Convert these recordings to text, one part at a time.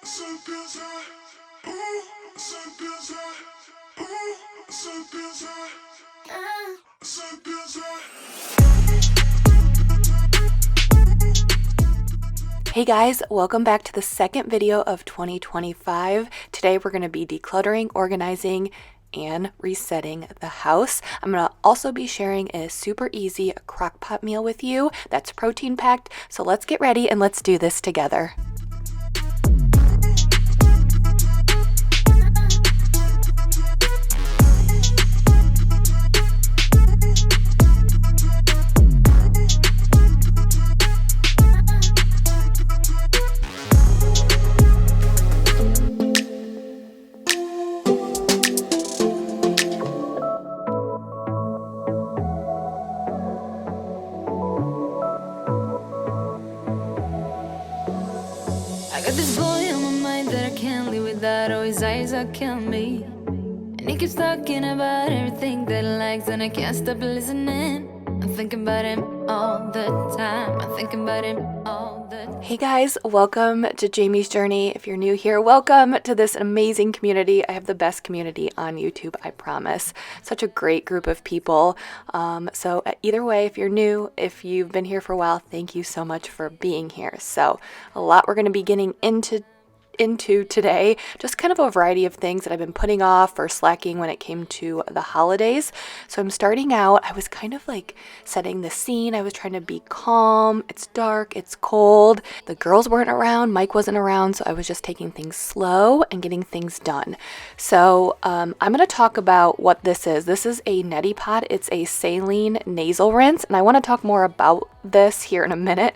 Hey guys, welcome back to the second video of 2025. Today we're going to be decluttering, organizing, and resetting the house. I'm going to also be sharing a super easy crockpot meal with you that's protein packed. So let's get ready and let's do this together. I got this boy on my mind that I can't live without. Oh, his eyes are killing me. And he keeps talking about everything that he likes, and I can't stop listening. I'm thinking about him all the time. I'm thinking about him all the time. Hey guys, welcome to Jamie's Journey. If you're new here, welcome to this amazing community. I have the best community on YouTube, I promise. Such a great group of people. So either way, if you're new, if you've been here for a while, thank you so much for being here. So a lot we're going to be getting into today, just kind of a variety of things that I've been putting off or slacking when it came to the holidays. So I'm starting out, I was kind of like setting the scene. I was trying to be calm. It's dark, it's cold. The girls weren't around, Mike wasn't around, so I was just taking things slow and getting things done. So I'm going to talk about what this is. This is a neti pot. It's a saline nasal rinse, and I want to talk more about this here in a minute.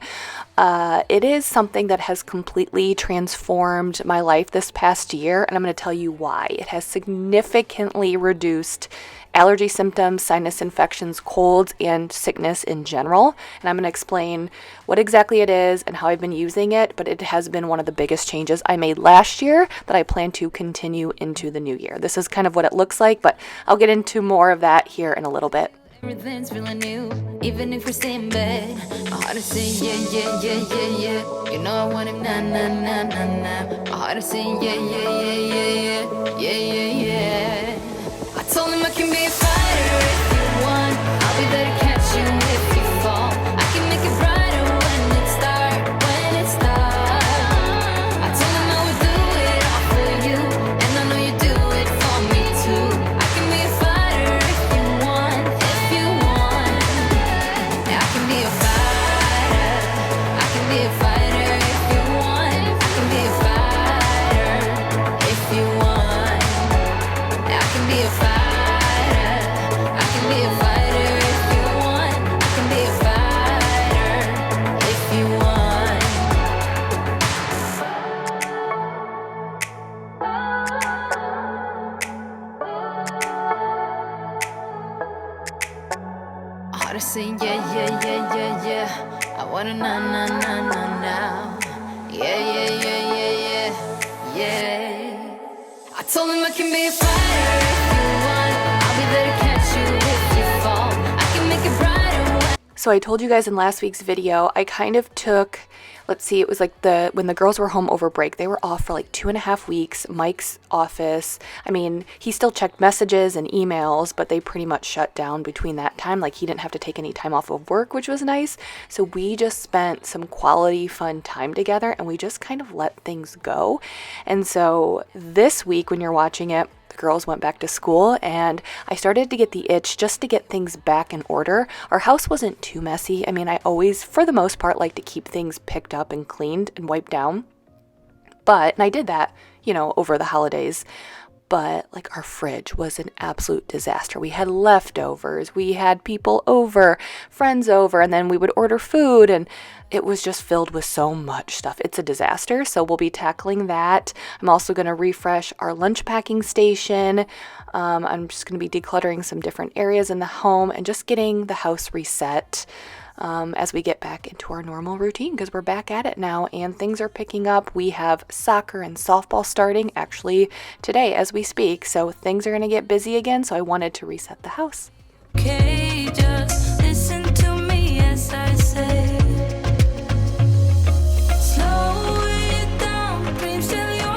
It is something that has completely transformed my life this past year, and I'm going to tell you why. It has significantly reduced allergy symptoms, sinus infections, colds, and sickness in general. And I'm going to explain what exactly it is and how I've been using it, but it has been one of the biggest changes I made last year that I plan to continue into the new year. This is kind of what it looks like, but I'll get into more of that here in a little bit. Everything's feeling new, even if we stay in bed. My heart is saying yeah. You know I want him nah. My heart is saying yeah. I told him I can be a fighter if you want. I'll be there to catch you if you fall. I can make it brighter when it's dark. I told him I would do it all for you, and I know you do it for me too. I can be a fighter if you want. I can be a fighter. I can be a fighter if you want. I can be a fighter if you want. I can be a fighter. I can be a fighter if you want. I can be a fighter if you want. My heart is saying yeah. I wanna now. Yeah. I told him I can be a fighter if you want. I'll be there to catch you if you fall. I can make it brighter. So I told you guys in last week's video, I kind of took, it was like when the girls were home over break, they were off for like 2.5 weeks. Mike's office, he still checked messages and emails, but they pretty much shut down between that time. Like he didn't have to take any time off of work, which was nice. So we just spent some quality, fun time together, and we just kind of let things go. And so this week when you're watching it, the girls went back to school, and I started to get the itch just to get things back in order. Our house wasn't too messy. I always, for the most part, like to keep things picked up and cleaned and wiped down. And I did that, over the holidays. But like our fridge was an absolute disaster. We had leftovers, we had people over, friends over, and then we would order food, and it was just filled with so much stuff. It's a disaster, so we'll be tackling that. I'm also going to refresh our lunch packing station. I'm just going to be decluttering some different areas in the home and just getting the house reset. As we get back into our normal routine, because we're back at it now and things are picking up. We have soccer and softball starting actually today as we speak, so things are going to get busy again, so I wanted to reset the house. Okay, just listen to me as I say. Slow it down, dreams till you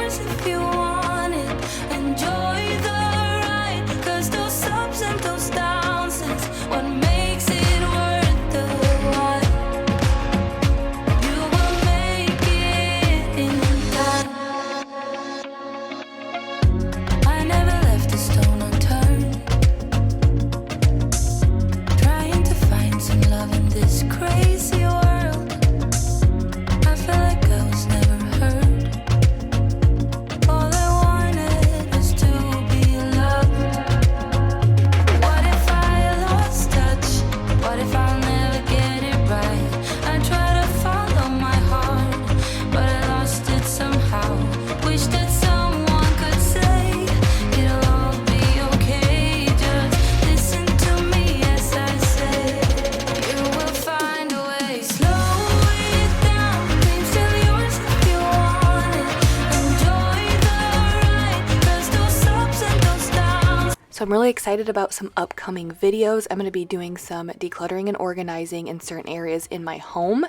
So I'm really excited about some upcoming videos. I'm going to be doing some decluttering and organizing in certain areas in my home.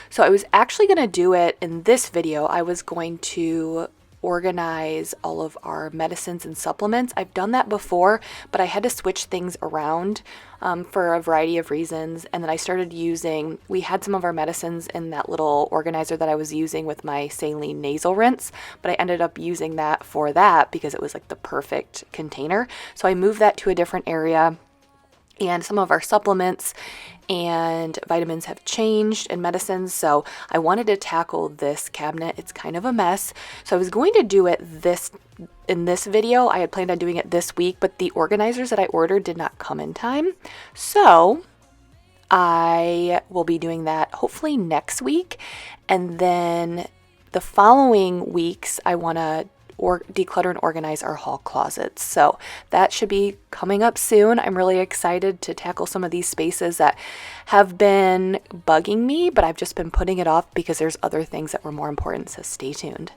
So I was actually going to do it in this video. I was going to organize all of our medicines and supplements. I've done that before, but I had to switch things around for a variety of reasons. And then I started using, we had some of our medicines in that little organizer that I was using with my saline nasal rinse, but I ended up using that for that because it was like the perfect container. So I moved that to a different area. And some of our supplements and vitamins have changed and medicines. So I wanted to tackle this cabinet. It's kind of a mess. So I was going to do it in this video. I had planned on doing it this week, but the organizers that I ordered did not come in time. So I will be doing that hopefully next week. And then the following weeks, I want to declutter and organize our hall closets. So that should be coming up soon. I'm really excited to tackle some of these spaces that have been bugging me, but I've just been putting it off because there's other things that were more important. So stay tuned.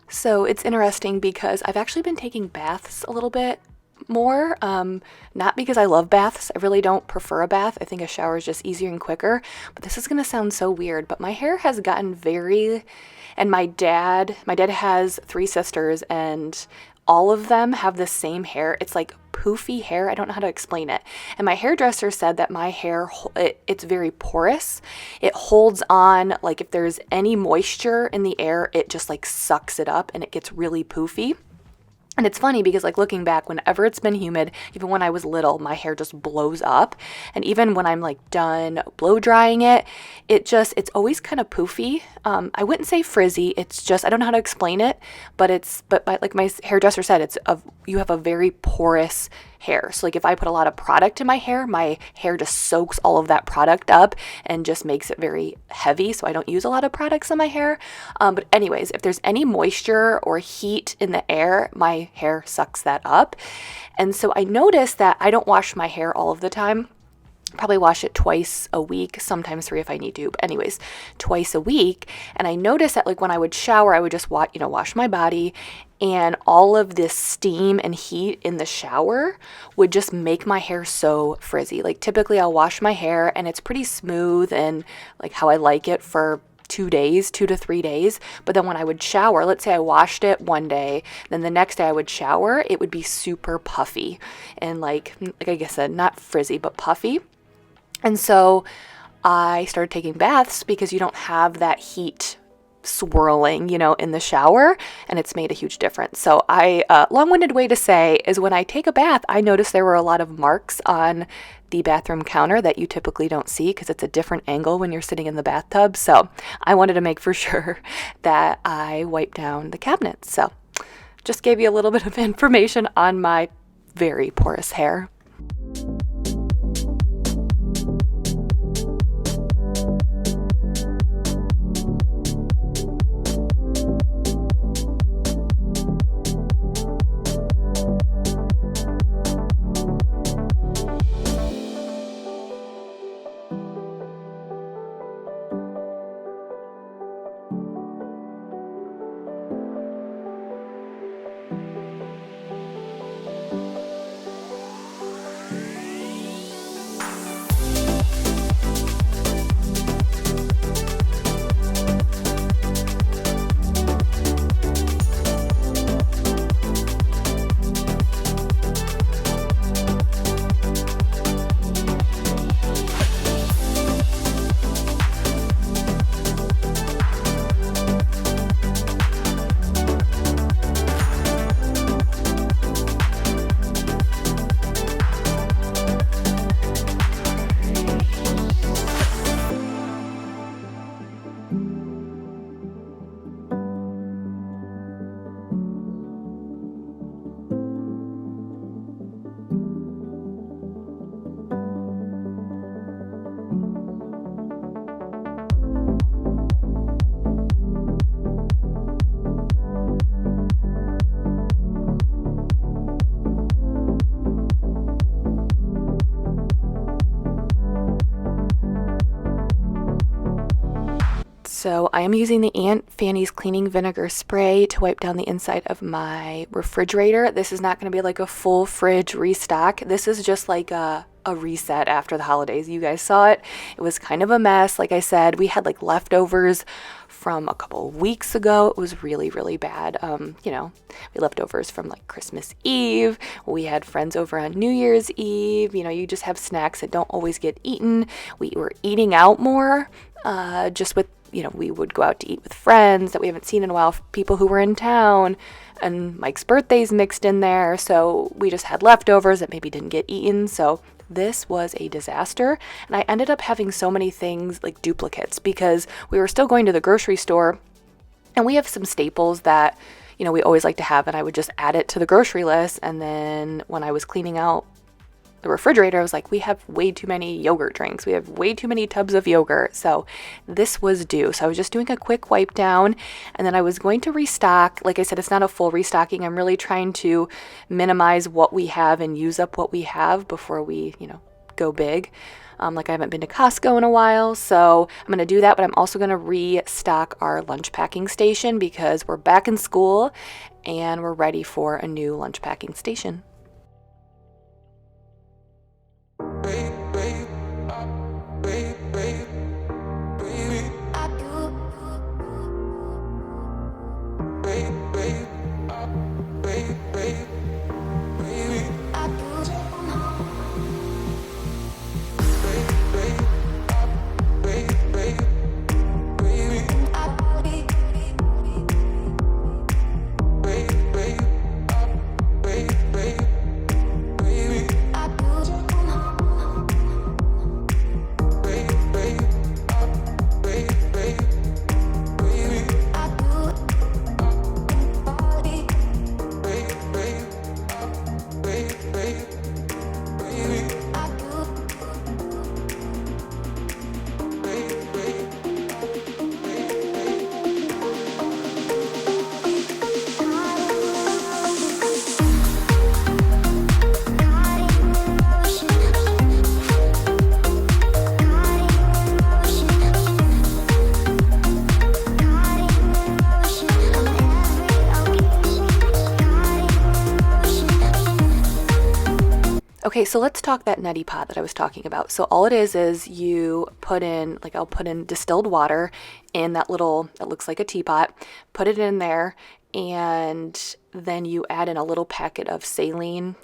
So it's interesting because I've actually been taking baths a little bit more, not because I love baths. I really don't prefer a bath. I think a shower is just easier and quicker, but this is going to sound so weird, but my hair has gotten and my dad has 3 sisters and all of them have the same hair. It's like poofy hair. I don't know how to explain it. And my hairdresser said that my hair, it's very porous. It holds on, like if there's any moisture in the air, it just like sucks it up and it gets really poofy. And it's funny because like looking back, whenever it's been humid, even when I was little, my hair just blows up. And even when I'm like done blow drying it, it's always kind of poofy. I wouldn't say frizzy. It's just, I don't know how to explain it, but like my hairdresser said, you have a very porous hair. So like if I put a lot of product in my hair just soaks all of that product up and just makes it very heavy. So I don't use a lot of products in my hair. But anyways, if there's any moisture or heat in the air, my hair sucks that up. And so I noticed that I don't wash my hair all of the time. Probably wash it twice a week, sometimes 3 if I need to, but anyways, twice a week. And I noticed that like when I would shower, I would just wash my body, and all of this steam and heat in the shower would just make my hair so frizzy. Like typically I'll wash my hair and it's pretty smooth and like how I like it for 2 to 3 days. But then when I would shower, let's say I washed it one day, then the next day I would shower, it would be super puffy and like I said, not frizzy, but puffy. And so I started taking baths because you don't have that heat swirling, in the shower, and it's made a huge difference. So long-winded way to say is when I take a bath, I noticed there were a lot of marks on the bathroom counter that you typically don't see because it's a different angle when you're sitting in the bathtub. So I wanted to make for sure that I wipe down the cabinets. So just gave you a little bit of information on my very porous hair. So I am using the Aunt Fanny's cleaning vinegar spray to wipe down the inside of my refrigerator. This is not going to be like a full fridge restock. This is just like a reset after the holidays. You guys saw it. It was kind of a mess. Like I said, we had like leftovers from a couple of weeks ago. It was really, really bad. We leftovers from like Christmas Eve. We had friends over on New Year's Eve. You just have snacks that don't always get eaten. We were eating out more, just with, we would go out to eat with friends that we haven't seen in a while, people who were in town, and Mike's birthday's mixed in there. So we just had leftovers that maybe didn't get eaten. So this was a disaster, and I ended up having so many things like duplicates because we were still going to the grocery store, and we have some staples that, we always like to have, and I would just add it to the grocery list. And then when I was cleaning out the refrigerator, I was like, we have way too many yogurt drinks. We have way too many tubs of yogurt. So this was due. So I was just doing a quick wipe down, and then I was going to restock. Like I said, it's not a full restocking. I'm really trying to minimize what we have and use up what we have before we, go big. Like I haven't been to Costco in a while, so I'm going to do that, but I'm also going to restock our lunch packing station because we're back in school and we're ready for a new lunch packing station. Okay, so let's talk that neti pot that I was talking about. So all it is you put in, I'll put in distilled water in that looks like a teapot, put it in there, and then you add in a little packet of saline.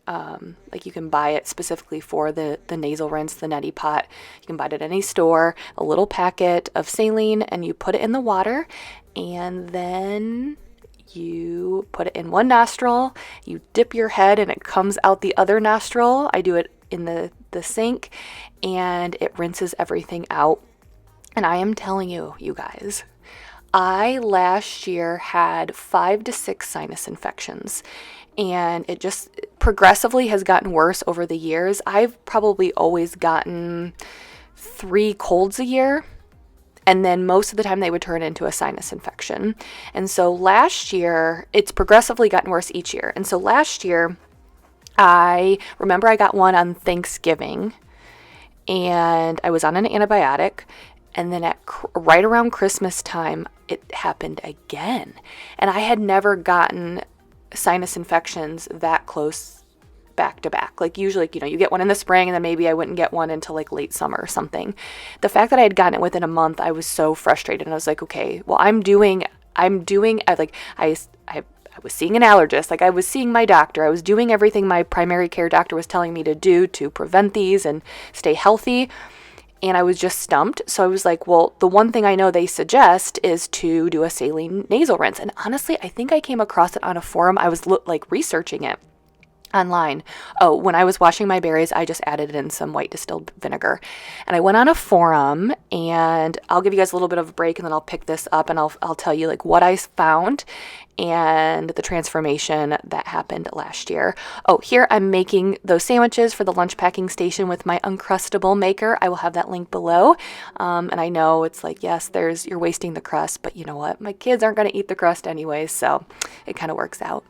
You can buy it specifically for the nasal rinse, the neti pot. You can buy it at any store, a little packet of saline, and you put it in the water, and then you put it in one nostril, you dip your head and it comes out the other nostril. I do it in the sink, and it rinses everything out. And I am telling you, you guys, I last year had 5 to 6 sinus infections, and it just progressively has gotten worse over the years. I've probably always gotten 3 colds a year, and then most of the time they would turn into a sinus infection. And so last year, it's progressively gotten worse each year. And so last year, I remember I got one on Thanksgiving, and I was on an antibiotic. And then right around Christmas time, it happened again. And I had never gotten sinus infections that close back to back. Usually, you get one in the spring, and then maybe I wouldn't get one until like late summer or something. The fact that I had gotten it within a month, I was so frustrated. And I was like, okay, well, I was seeing an allergist. I was seeing my doctor. I was doing everything my primary care doctor was telling me to do to prevent these and stay healthy. And I was just stumped. So I was like, well, the one thing I know they suggest is to do a saline nasal rinse. And honestly, I think I came across it on a forum. I was researching it online. Oh, when I was washing my berries, I just added in some white distilled vinegar. And I went on a forum, and I'll give you guys a little bit of a break, and then I'll pick this up, and I'll tell you what I found and the transformation that happened last year. Oh, here I'm making those sandwiches for the lunch packing station with my Uncrustable maker. I will have that link below. And I know it's yes, you're wasting the crust, but you know what? My kids aren't going to eat the crust anyways, so it kind of works out.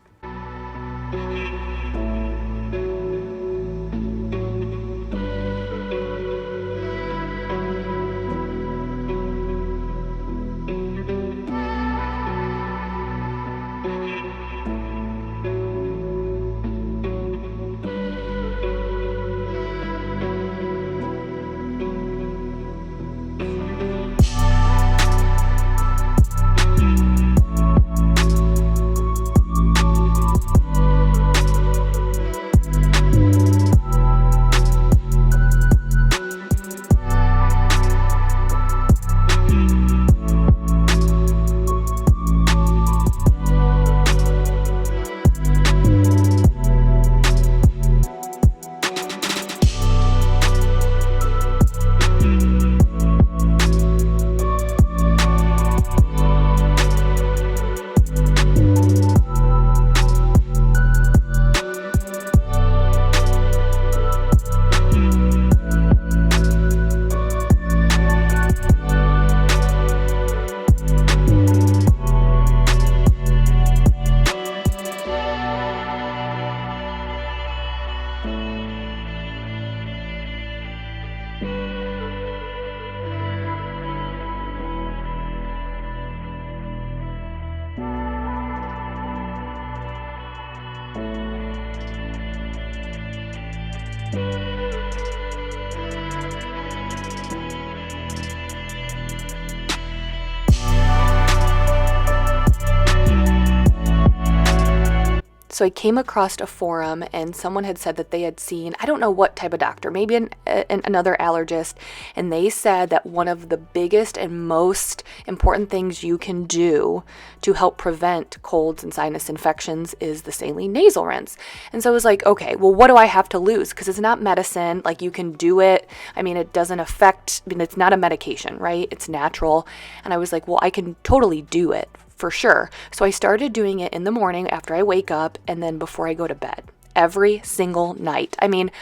So I came across a forum and someone had said that they had seen, I don't know what type of doctor, maybe another allergist, and they said that one of the biggest and most important things you can do to help prevent colds and sinus infections is the saline nasal rinse. And so I was like, okay, well, what do I have to lose? Because it's not medicine, like you can do it. I mean, it doesn't affect, I mean, it's not a medication, right? It's natural. And I was like, well, I can totally do it for sure. So I started doing it in the morning after I wake up and then before I go to bed every single night. I mean,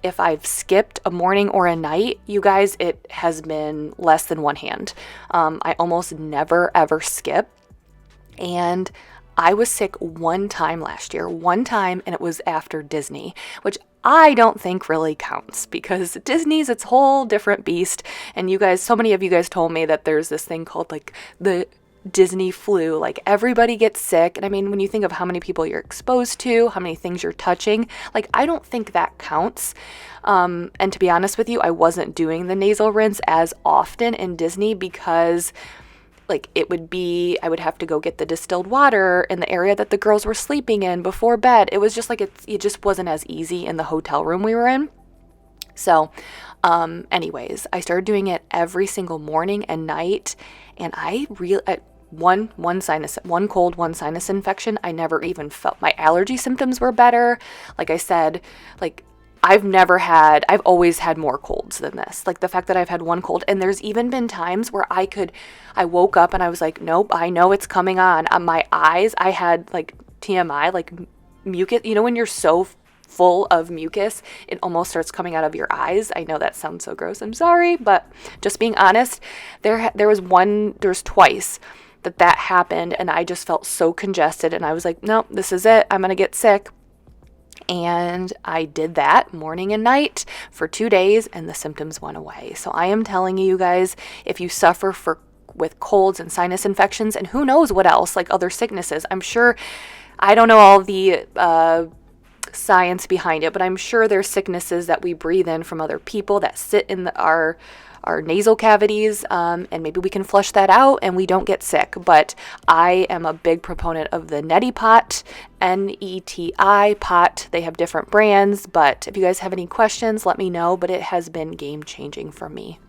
if I've skipped a morning or a night, you guys, it has been less than one hand. I almost never ever skip. And I was sick one time last year, and it was after Disney, which I don't think really counts because Disney's its whole different beast. And you guys, so many of you guys told me that there's this thing called like the Disney flu, like everybody gets sick. And I mean, when you think of how many people you're exposed to, how many things you're touching, like I don't think that counts. And to be honest with you, I wasn't doing the nasal rinse as often in Disney because like I would have to go get the distilled water in the area that the girls were sleeping in before bed. It was just like, it just wasn't as easy in the hotel room we were in. So, anyways, I started doing it every single morning and night, and I really, one cold, one sinus infection, I never even felt. My allergy symptoms were better. Like I said, like I've always had more colds than this. Like the fact that I've had one cold, and there's even been times where I woke up and I was like, nope, I know it's coming on. My eyes, I had like TMI, like mucus, you know, when you're so full of mucus, it almost starts coming out of your eyes. I know that sounds so gross. I'm sorry, but just being honest, there's twice that happened, and I just felt so congested, and I was like, no, this is it. I'm going to get sick. And I did that morning and night for 2 days, and the symptoms went away. So I am telling you guys, if you suffer with colds and sinus infections, and who knows what else, like other sicknesses, I'm sure, I don't know all the science behind it, but I'm sure there's sicknesses that we breathe in from other people that sit in our nasal cavities, and maybe we can flush that out and we don't get sick. But I am a big proponent of the neti pot, Neti pot. They have different brands, but if you guys have any questions, let me know. But it has been game changing for me.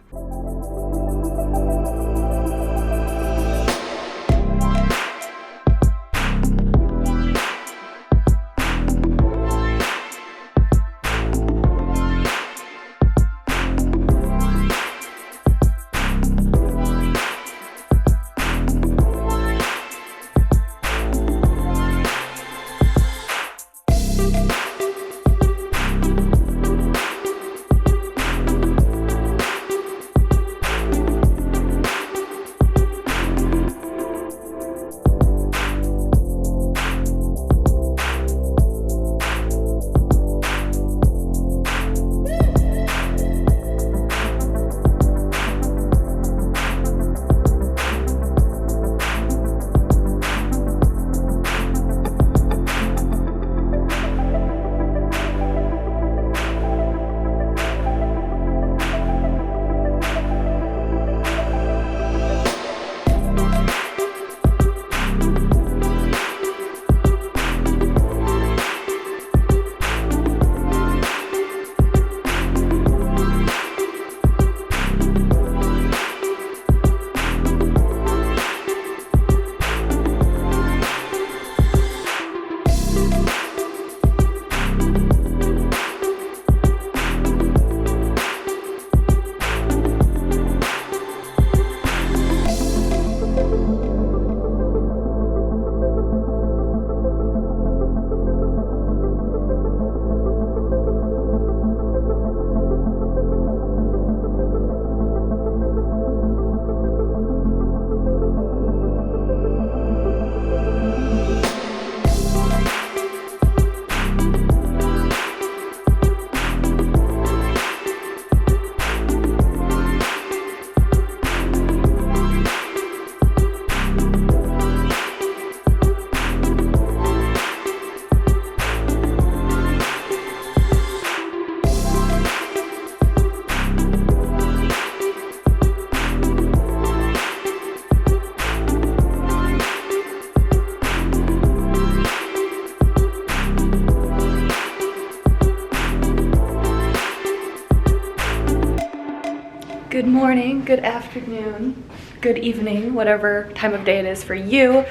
morning, good afternoon, good evening, whatever time of day it is for you.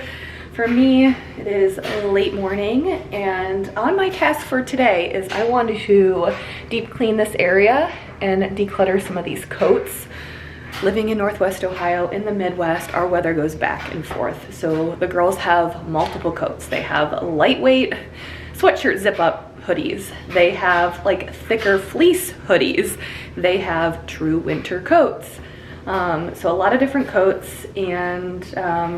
For me, it is late morning, and on my task for today is I want to deep clean this area and declutter some of these coats. Living in Northwest Ohio, in the Midwest, our weather goes back and forth. So the girls have multiple coats. They have lightweight sweatshirt zip-up hoodies. They have like thicker fleece hoodies. They have true winter coats. So a lot of different coats, and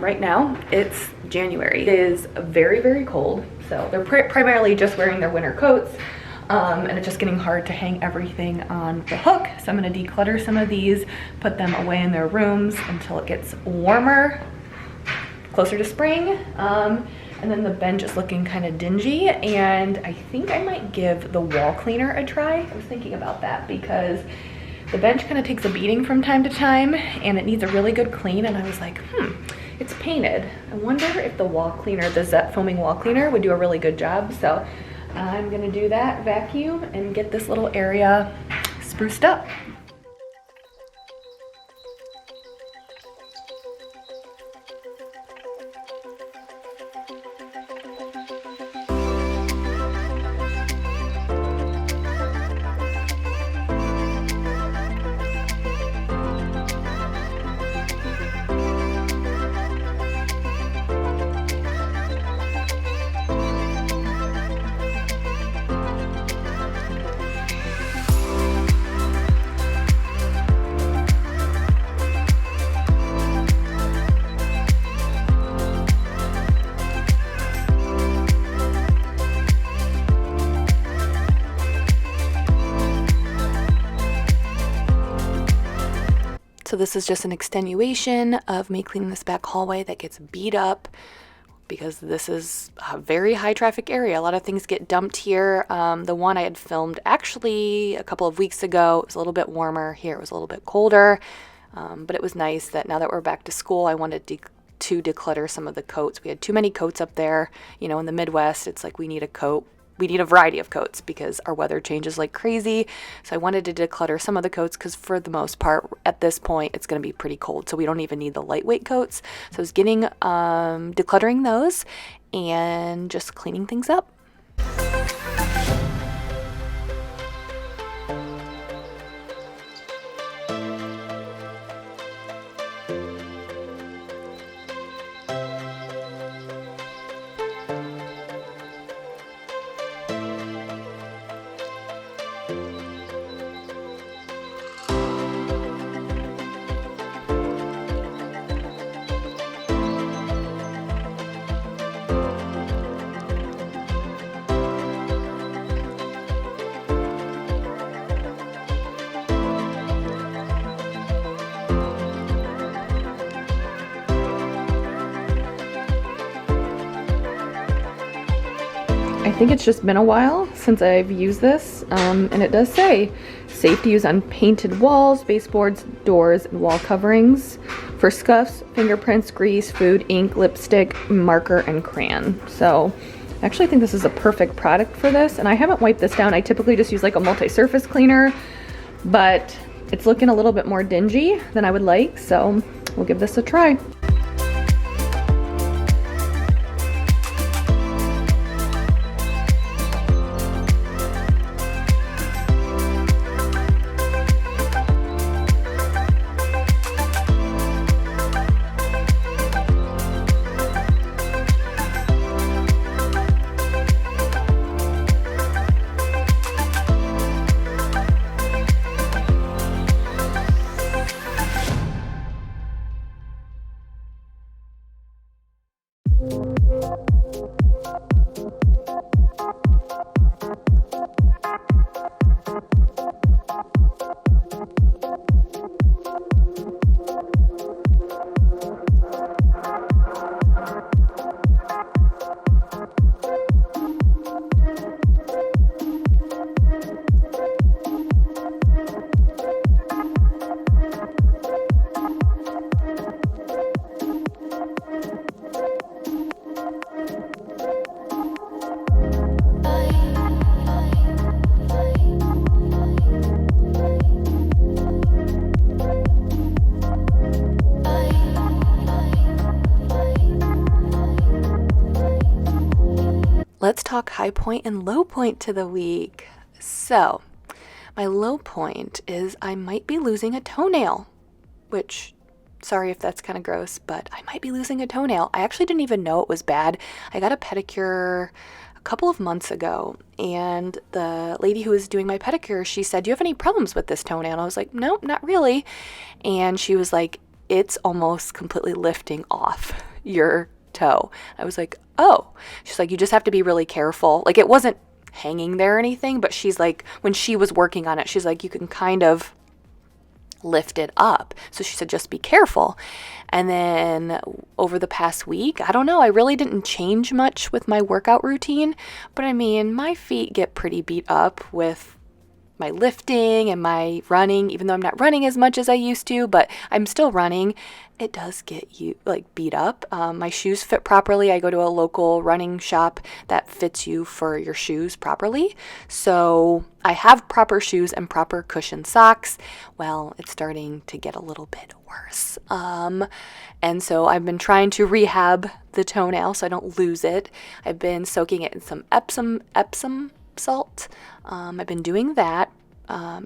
right now it's January. It is very, very cold. So they're primarily just wearing their winter coats. And it's just getting hard to hang everything on the hook. So I'm gonna declutter some of these, put them away in their rooms until it gets warmer, closer to spring. And then the bench is looking kind of dingy, and I think I might give the wall cleaner a try. I was thinking about that because the bench kind of takes a beating from time to time and it needs a really good clean, and I was like, it's painted. I wonder if the wall cleaner, the Zet foaming wall cleaner, would do a really good job. So I'm gonna do that, vacuum, and get this little area spruced up. So this is just an extenuation of me cleaning this back hallway that gets beat up because this is a very high traffic area. A lot of things get dumped here. The one I had filmed actually a couple of weeks ago, it was a little bit warmer. Here it was a little bit colder, but it was nice that now that we're back to school, I wanted to declutter some of the coats. We had too many coats up there. You know, in the Midwest, it's like we need a coat. We need a variety of coats because our weather changes like crazy. So I wanted to declutter some of the coats because for the most part, at this point, it's going to be pretty cold. So we don't even need the lightweight coats. So I was getting, decluttering those and just cleaning things up. I think it's just been a while since I've used this, and it does say safe to use on painted walls, baseboards, doors, and wall coverings for scuffs, fingerprints, grease, food, ink, lipstick, marker, and crayon. So I actually think this is a perfect product for this, and I haven't wiped this down. I typically just use like a multi-surface cleaner, but it's looking a little bit more dingy than I would like, so we'll give this a try. let's talk high point and low point to the week. So, my low point is I might be losing a toenail, which, sorry if that's kind of gross, but I might be losing a toenail. I actually didn't even know it was bad. I got a pedicure a couple of months ago, and the lady who was doing my pedicure, she said, "Do you have any problems with this toenail?" And I was like, "Nope, not really." And she was like, "It's almost completely lifting off your toe." I was like, "Oh." She's like, "You just have to be really careful." Like, it wasn't hanging there or anything, but she's like, when she was working on it, she's like, "You can kind of lift it up." So she said, "Just be careful." And then over the past week, I don't know, I really didn't change much with my workout routine, but I mean, my feet get pretty beat up with my lifting and my running, even though I'm not running as much as I used to, but I'm still running. It does get you like beat up. My shoes fit properly. I go to a local running shop that fits you for your shoes properly. So I have proper shoes and proper cushion socks. Well, it's starting to get a little bit worse. And so I've been trying to rehab the toenail so I don't lose it. I've been soaking it in some Epsom salt. I've been doing that,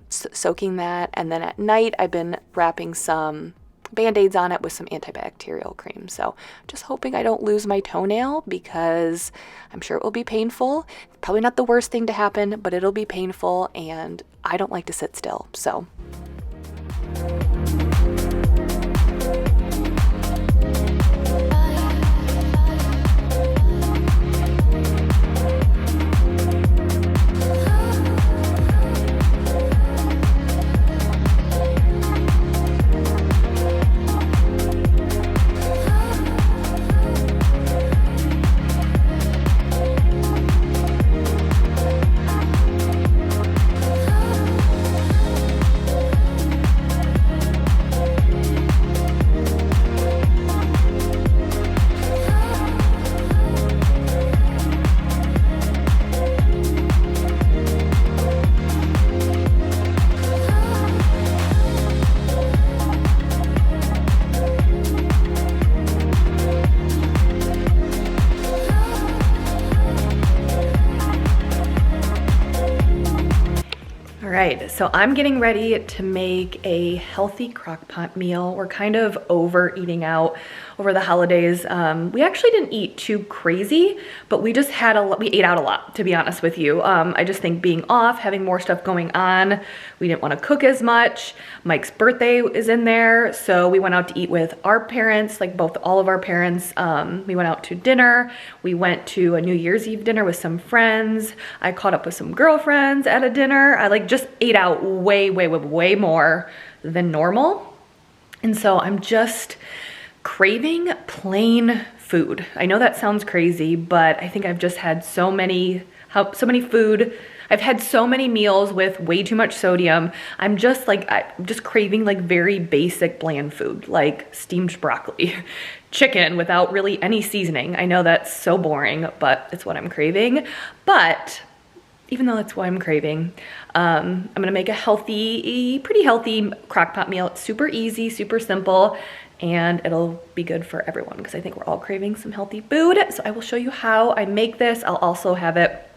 soaking that, and then at night I've been wrapping some Band-Aids on it with some antibacterial cream. So just hoping I don't lose my toenail, because I'm sure it will be painful. Probably not the worst thing to happen, but it'll be painful, and I don't like to sit still. So right, so I'm getting ready to make a healthy crockpot meal. We're kind of over eating out over the holidays. We actually didn't eat too crazy, but we just had we ate out a lot, to be honest with you. I just think being off, having more stuff going on, we didn't want to cook as much. Mike's birthday is in there, so we went out to eat with our parents, like all of our parents. We went out to dinner. We went to a New Year's Eve dinner with some friends. I caught up with some girlfriends at a dinner. I like just ate out way more than normal. And so I'm just craving plain food. I know that sounds crazy, but I think I've just had so many food. I've had so many meals with way too much sodium. I'm just craving like very basic bland food, like steamed broccoli, chicken without really any seasoning. I know that's so boring, but it's what I'm craving. But even though that's what I'm craving, I'm gonna make a pretty healthy crockpot meal. It's super easy, super simple, and it'll be good for everyone because I think we're all craving some healthy food. So I will show you how I make this. I'll also have it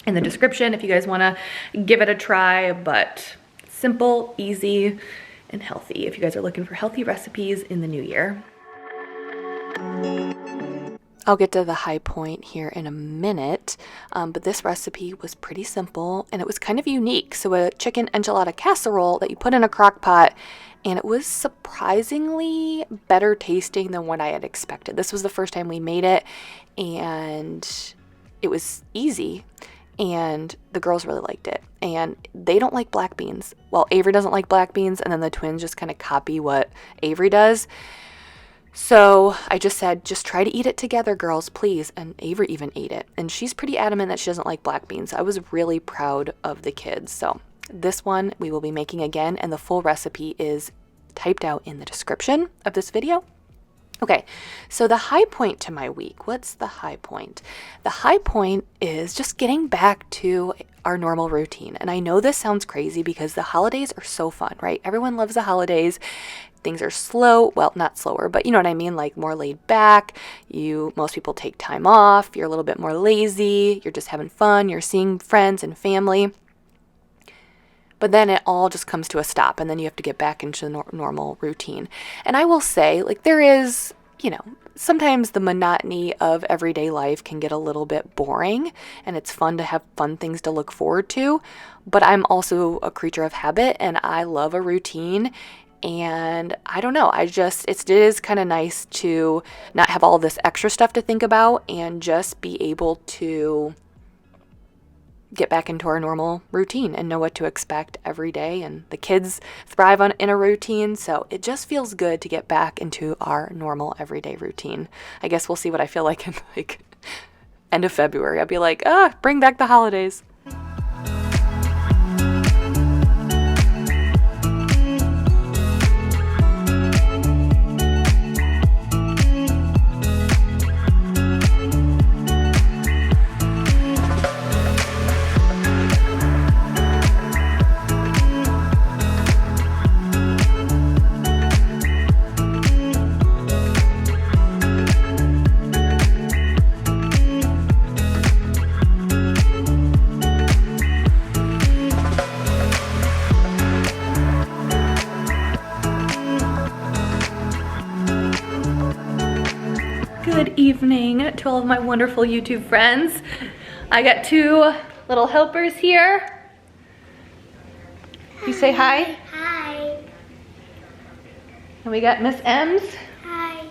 in the description if you guys wanna give it a try, but simple, easy, and healthy if you guys are looking for healthy recipes in the new year. I'll get to the high point here in a minute, but this recipe was pretty simple and it was kind of unique. So a chicken enchilada casserole that you put in a crock pot, and it was surprisingly better tasting than what I had expected. This was the first time we made it, and it was easy, and the girls really liked it. And they don't like black beans. Well, Avery doesn't like black beans, and then the twins just kind of copy what Avery does. So I just said, just try to eat it together, girls, please. And Avery even ate it. And she's pretty adamant that she doesn't like black beans. I was really proud of the kids. So this one we will be making again, and the full recipe is typed out in the description of this video. Okay, so the high point to my week, what's the high point? The high point is just getting back to our normal routine. And I know this sounds crazy because the holidays are so fun, right? Everyone loves the holidays. Things are slow, well, not slower, but you know what I mean, like more laid back. Most people take time off. You're a little bit more lazy. You're just having fun. You're seeing friends and family. But then it all just comes to a stop, and then you have to get back into the normal routine. And I will say, like, there is, sometimes the monotony of everyday life can get a little bit boring, and it's fun to have fun things to look forward to. But I'm also a creature of habit, and I love a routine. And I don't know, it is kind of nice to not have all this extra stuff to think about and just be able to get back into our normal routine and know what to expect every day. And the kids thrive in a routine, so it just feels good to get back into our normal everyday routine. I guess we'll see what I feel like in like end of February. I'll be like, bring back the holidays. Good evening to all of my wonderful YouTube friends. I got two little helpers here. You say hi? Hi. And we got Miss Ems. Hi.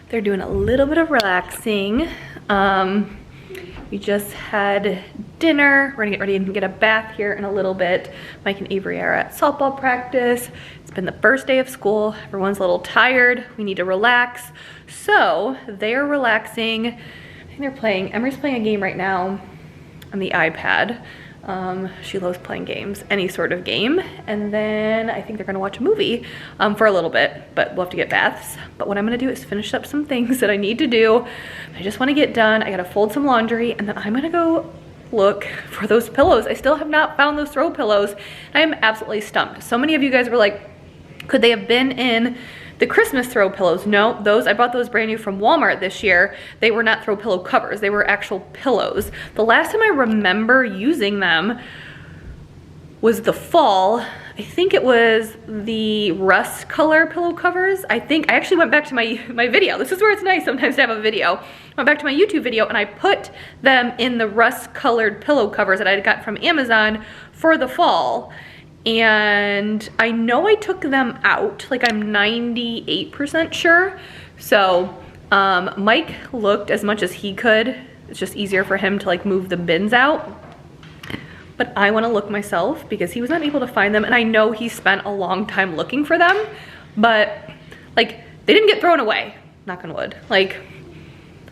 They're doing a little bit of relaxing. We just had dinner. We're gonna get ready and get a bath here in a little bit. Mike and Avery are at softball practice. It's been the first day of school. Everyone's a little tired. We need to relax. So they are relaxing. I think they're playing, Emery's playing a game right now on the iPad. She loves playing games, any sort of game. And then I think they're gonna watch a movie for a little bit, but we'll have to get baths. But what I'm gonna do is finish up some things that I need to do. I just wanna get done. I gotta fold some laundry, and then I'm gonna go look for those pillows. I still have not found those throw pillows. I am absolutely stumped. So many of you guys were like, could they have been in the Christmas throw pillows? No, I bought those brand new from Walmart this year. They were not throw pillow covers. They were actual pillows. The last time I remember using them was the fall. I think it was the rust color pillow covers. I actually went back to my video. This is where it's nice sometimes to have a video. I went back to my YouTube video and I put them in the rust colored pillow covers that I got from Amazon for the fall. And I know I took them out, like I'm 98% sure. So Mike looked as much as he could. It's just easier for him to like move the bins out. But I want to look myself because he was not able to find them, and I know he spent a long time looking for them, but like they didn't get thrown away, knock on wood. Like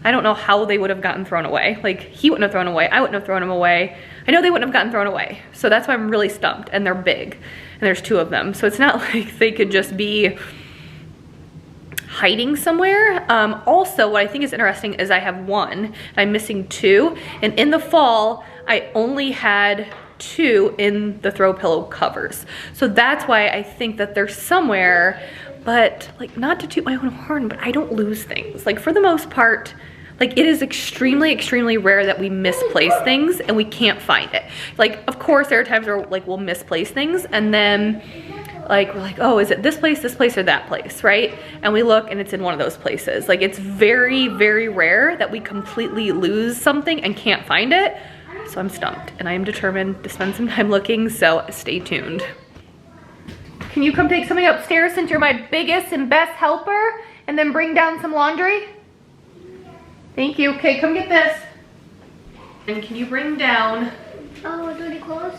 I don't know how they would have gotten thrown away. Like he wouldn't have thrown away, I wouldn't have thrown them away. I know they wouldn't have gotten thrown away. So that's why I'm really stumped, and they're big and there's two of them. So it's not like they could just be hiding somewhere. Also, what I think is interesting is I have one, I'm missing two, and in the fall, I only had two in the throw pillow covers. So that's why I think that they're somewhere, but like not to toot my own horn, but I don't lose things. Like for the most part, like it is extremely, extremely rare that we misplace things and we can't find it. Like, of course, there are times where like we'll misplace things and then like we're like, oh, is it this place, or that place, right? And we look and it's in one of those places. Like it's very, very rare that we completely lose something and can't find it. So I'm stumped and I am determined to spend some time looking, so stay tuned. Can you come take something upstairs since you're my biggest and best helper, and then bring down some laundry? Thank you. Okay, come get this. And can you bring down... Oh, dirty clothes?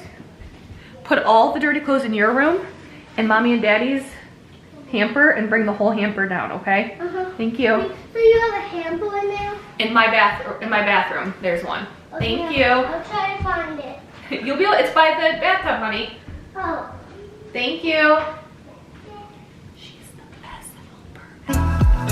Put all the dirty clothes in your room and Mommy and Daddy's hamper, and bring the whole hamper down, okay? Uh-huh. Thank you. So you have a hamper in there? In my bathroom, there's one. Okay, Thank you. I'll try to find it. You'll be able, it's by the bathtub, honey. Oh. Thank you. She's the best helper.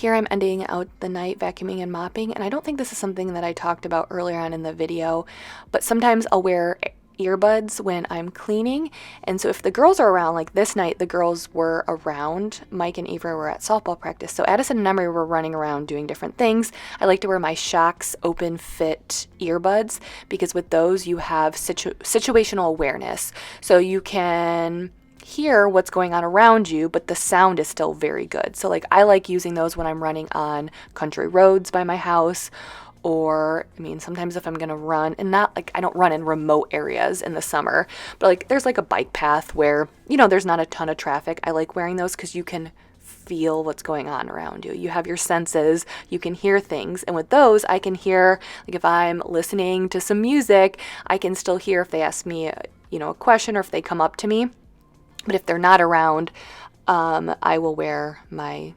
here I'm ending out the night vacuuming and mopping, and I don't think this is something that I talked about earlier on in the video, but sometimes I'll wear earbuds when I'm cleaning. And so if the girls are around, like this night the girls were around, Mike and Eva were at softball practice, so Addison and Emery were running around doing different things. I like to wear my Shocks open fit earbuds because with those you have situational awareness, so you can hear what's going on around you, but the sound is still very good. So like I like using those when I'm running on country roads by my house, or I mean sometimes if I'm gonna run, and not like I don't run in remote areas in the summer, but like there's like a bike path where, you know, there's not a ton of traffic. I like wearing those because you can feel what's going on around you. You have your senses, you can hear things, and with those I can hear, like if I'm listening to some music, I can still hear if they ask me a question, or if they come up to me. But if they're not around, I will wear my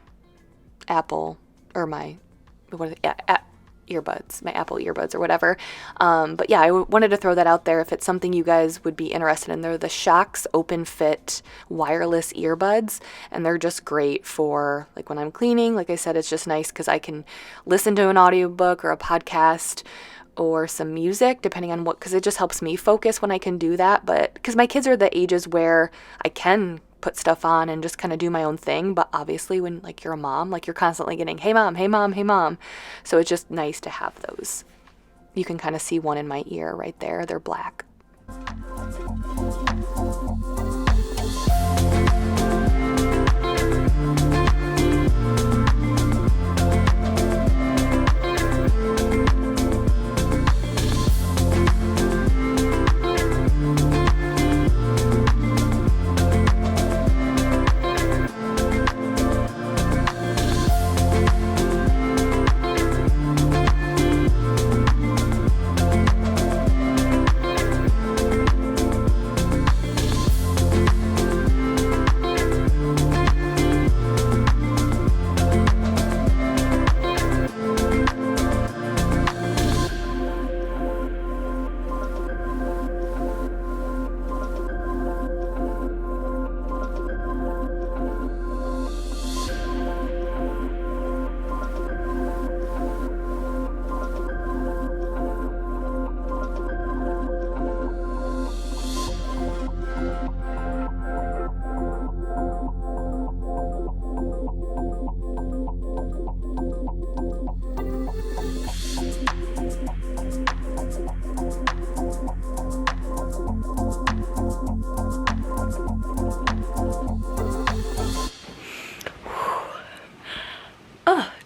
Apple or my earbuds, my Apple earbuds or whatever. But yeah, I wanted to throw that out there if it's something you guys would be interested in. They're the Shocks open fit wireless earbuds, and they're just great for like when I'm cleaning. Like I said, it's just nice because I can listen to an audiobook or a podcast or some music, depending on what, because it just helps me focus when I can do that. But because my kids are the ages where I can put stuff on and just kind of do my own thing, but obviously when like you're a mom, like you're constantly getting hey mom, hey mom, hey mom, so it's just nice to have those. You can kind of see one in my ear right there. They're black.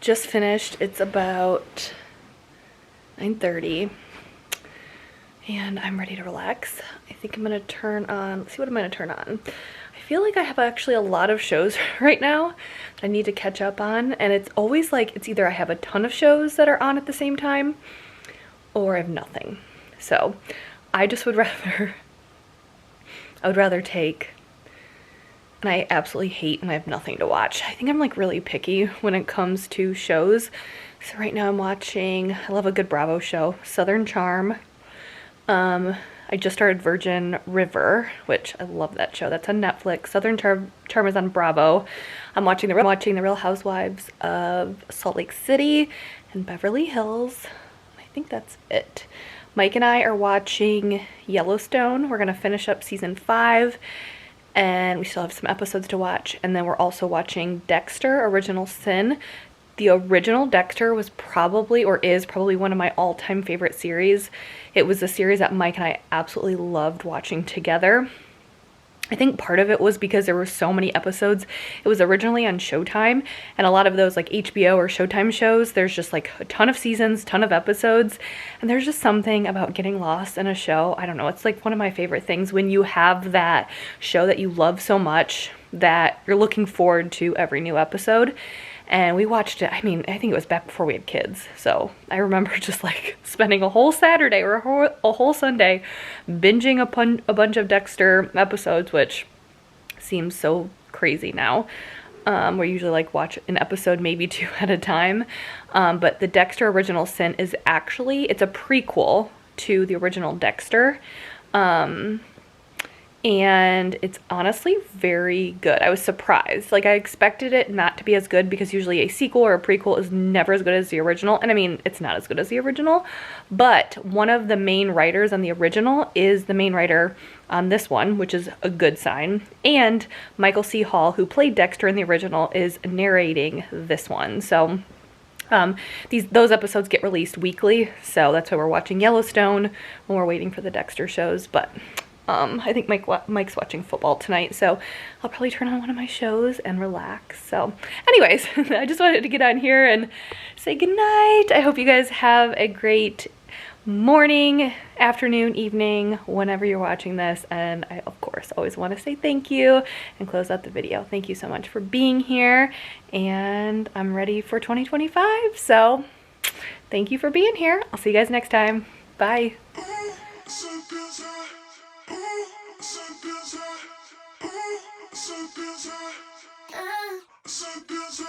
Just finished. It's about 9:30 and I'm ready to relax. I think I'm gonna turn on, let's see what I'm gonna turn on. I feel like I have actually a lot of shows right now that I need to catch up on, and it's always like it's either I have a ton of shows that are on at the same time or I have nothing. So I just would rather, I would rather take, and I absolutely hate when I have nothing to watch. I think I'm like really picky when it comes to shows. So right now I'm watching, I love a good Bravo show, Southern Charm. I just started Virgin River, which I love that show. That's on Netflix. Southern Charm is on Bravo. I'm watching the Real Housewives of Salt Lake City and Beverly Hills. I think that's it. Mike and I are watching Yellowstone. We're gonna finish up season 5. And we still have some episodes to watch. And then we're also watching Dexter, Original Sin. The original Dexter was probably, or is probably, one of my all-time favorite series. It was a series that Mike and I absolutely loved watching together. I think part of it was because there were so many episodes. It was originally on Showtime, and a lot of those like HBO or Showtime shows, there's just like a ton of seasons, ton of episodes, and there's just something about getting lost in a show. I don't know, it's like one of my favorite things when you have that show that you love so much that you're looking forward to every new episode. And we watched it, I mean, I think it was back before we had kids. So I remember just like spending a whole Saturday or a whole Sunday binging a bunch of Dexter episodes, which seems so crazy now. We usually like watch an episode, maybe 2 at a time. But the Dexter Original Sin is actually, it's a prequel to the original Dexter. And and it's honestly very good. I was surprised. Like, I expected it not to be as good because usually a sequel or a prequel is never as good as the original. And I mean, it's not as good as the original, but one of the main writers on the original is the main writer on this one, which is a good sign. And Michael C. Hall, who played Dexter in the original, is narrating this one. So those episodes get released weekly, so that's why we're watching Yellowstone when we're waiting for the Dexter shows. But I think Mike's watching football tonight, so I'll probably turn on one of my shows and relax. So anyways, I just wanted to get on here and say goodnight. I hope you guys have a great morning, afternoon, evening, whenever you're watching this. And I, of course, always want to say thank you and close out the video. Thank you so much for being here, and I'm ready for 2025. So thank you for being here. I'll see you guys next time. Bye. So